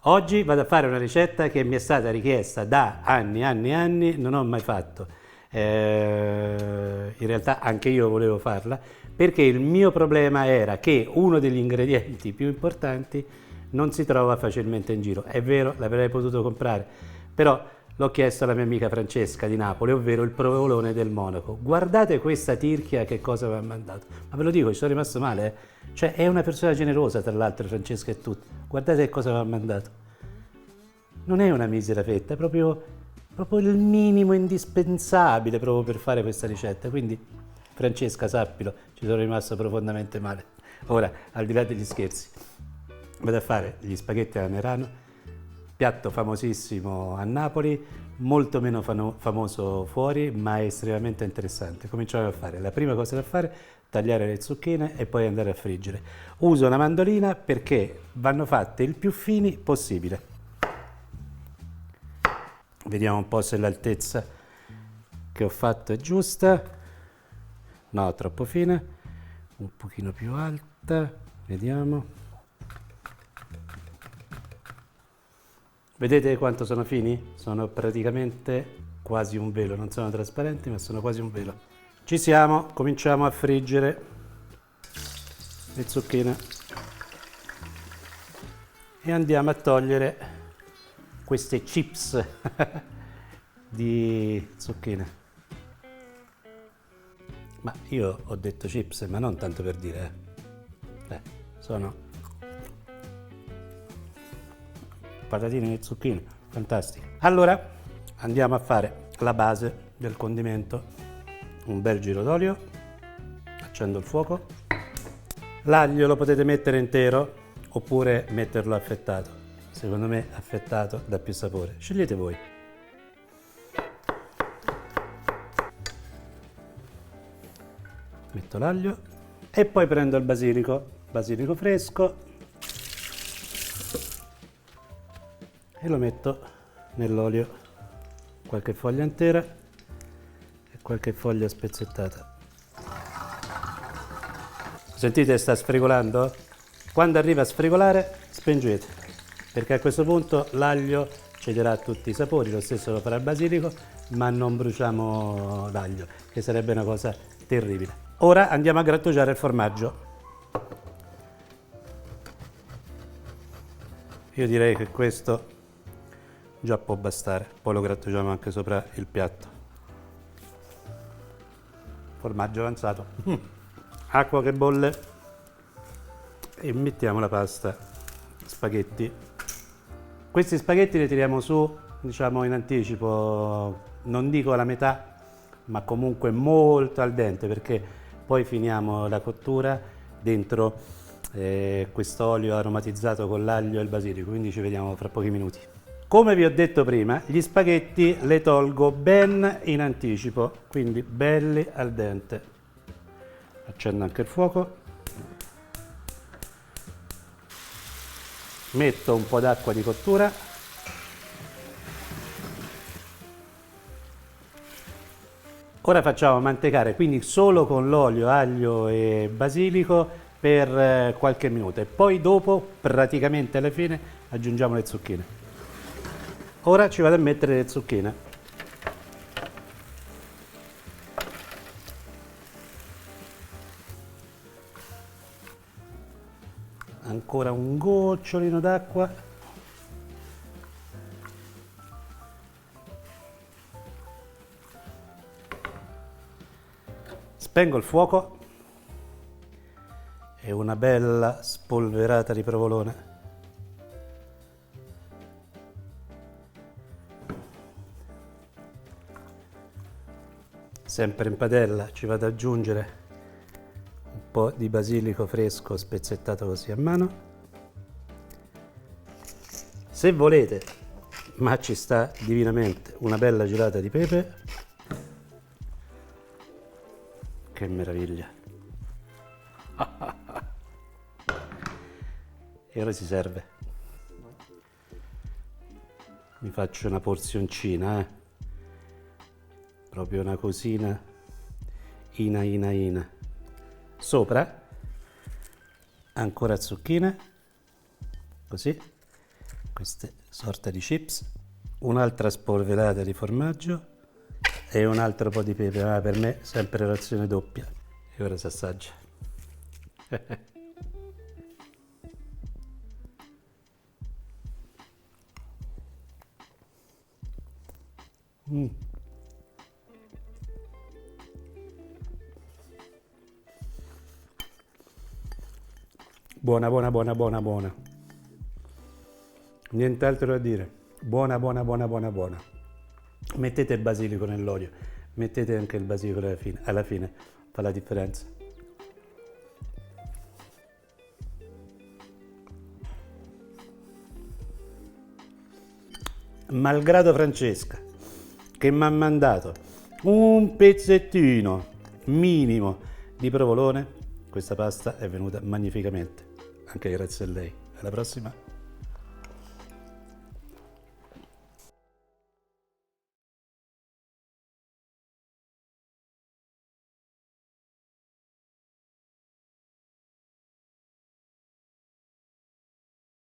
Oggi vado a fare una ricetta che mi è stata richiesta da anni, anni, anni, non ho mai fatto. In realtà anche io volevo farla perché il mio problema era che uno degli ingredienti più importanti non si trova facilmente in giro. È vero, l'avrei potuto comprare, però l'ho chiesto alla mia amica Francesca di Napoli, ovvero il provolone del Monaco. Guardate questa tirchia che cosa mi ha mandato. Ma ve lo dico, ci sono rimasto male, eh? Cioè, è una persona generosa, tra l'altro, Francesca e tutti. Guardate che cosa mi ha mandato. Non è una misera fetta, è proprio il minimo indispensabile proprio per fare questa ricetta. Quindi, Francesca, sappilo, ci sono rimasto profondamente male. Ora, al di là degli scherzi, vado a fare gli spaghetti alla Nerano, piatto famosissimo a Napoli, molto meno famoso fuori, ma estremamente interessante. Cominciamo a fare. La prima cosa da fare, tagliare le zucchine e poi andare a friggere. Uso una mandolina perché vanno fatte il più fini possibile. Vediamo un po' se l'altezza che ho fatto è giusta. No, troppo fine. Un pochino più alta. Vediamo. Vedete quanto sono fini? Sono praticamente quasi un velo. Non sono trasparenti, ma sono quasi un velo. Ci siamo, cominciamo a friggere le zucchine. E andiamo a togliere queste chips di zucchine. Ma io ho detto chips, ma non tanto per dire, sono patatine e zucchine, fantastiche. Allora andiamo a fare la base del condimento. Un bel giro d'olio, accendo il fuoco. L'aglio lo potete mettere intero oppure metterlo affettato. Secondo me affettato dà più sapore, scegliete voi. Metto l'aglio e poi prendo il basilico fresco e lo metto nell'olio, qualche foglia intera e qualche foglia spezzettata. Sentite, sta sfrigolando? Quando arriva a sfrigolare spengete, perché a questo punto l'aglio cederà tutti i sapori, lo stesso lo farà il basilico, ma non bruciamo l'aglio, che sarebbe una cosa terribile. Ora andiamo a grattugiare il formaggio. Io direi che questo già può bastare, poi lo grattugiamo anche sopra il piatto. Formaggio avanzato. Acqua che bolle e mettiamo la pasta, spaghetti. Questi spaghetti li tiriamo su, diciamo in anticipo, non dico alla metà, ma comunque molto al dente, perché poi finiamo la cottura dentro quest'olio aromatizzato con l'aglio e il basilico, quindi ci vediamo fra pochi minuti. Come vi ho detto prima, gli spaghetti le tolgo ben in anticipo, quindi belli al dente. Accendo anche il fuoco. Metto un po' d'acqua di cottura. Ora facciamo mantecare, quindi solo con l'olio, aglio e basilico per qualche minuto e poi dopo, praticamente alla fine, aggiungiamo le zucchine. Ora ci vado a mettere le zucchine. Ancora un gocciolino d'acqua. Spengo il fuoco e una bella spolverata di provolone. Sempre in padella ci vado ad aggiungere un po' di basilico fresco spezzettato così a mano. Se volete, ma ci sta divinamente, una bella gelata di pepe. Che meraviglia! E ora si serve. Mi faccio una porzioncina, proprio una cosina, ina. Sopra ancora zucchine, così, queste sorta di chips, un'altra spolverata di formaggio e un altro po' di pepe, ma per me sempre razione doppia. E ora si assaggia. Buona, buona, buona, buona, buona. Nient'altro da dire. Buona, buona, buona, buona, buona. Mettete il basilico nell'olio, mettete anche il basilico alla fine fa la differenza. Malgrado Francesca, che mi ha mandato un pezzettino minimo di provolone, questa pasta è venuta magnificamente, anche grazie a lei. Alla prossima!